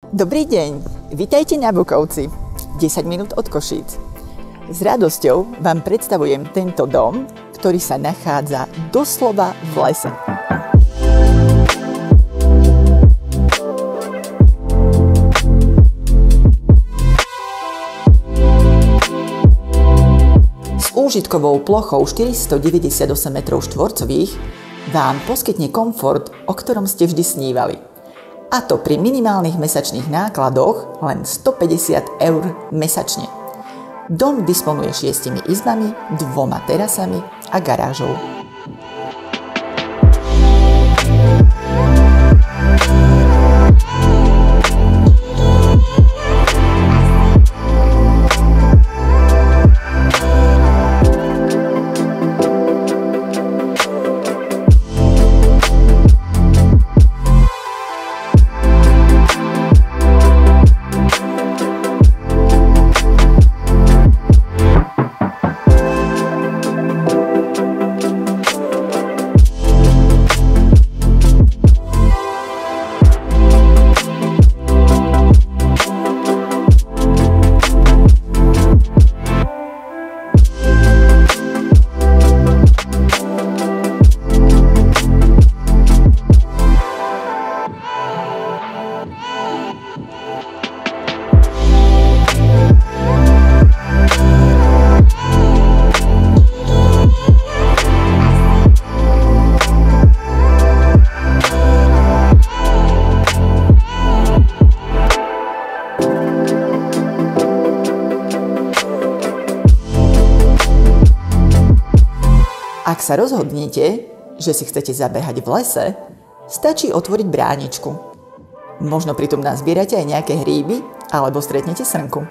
Dobrý deň, vitajte na Bukovci, 10 minút od Košíc. S radosťou vám predstavujem tento dom, ktorý sa nachádza doslova v lese. S úžitkovou plochou 498 m2 vám poskytne komfort, o ktorom ste vždy snívali. A to pri minimálnych mesačných nákladoch len 150 € mesačne. Dom disponuje 6 izbami, 2 terasami a garážou. Ak sa rozhodnete, že si chcete zabehať v lese, stačí otvoriť bráničku. Možno pritom nazbierate aj nejaké hríby alebo stretnete srnku.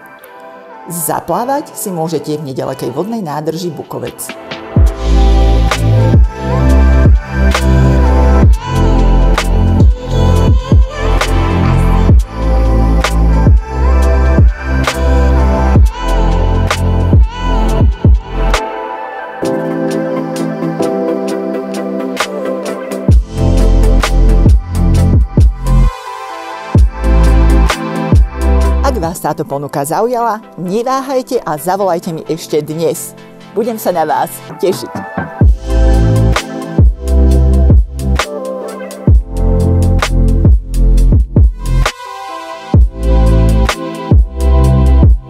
Zaplávať si môžete v nedalekej vodnej nádrži Bukovec. Ak vás táto ponuka zaujala, neváhajte a zavolajte mi ešte dnes. Budem sa na vás tešiť.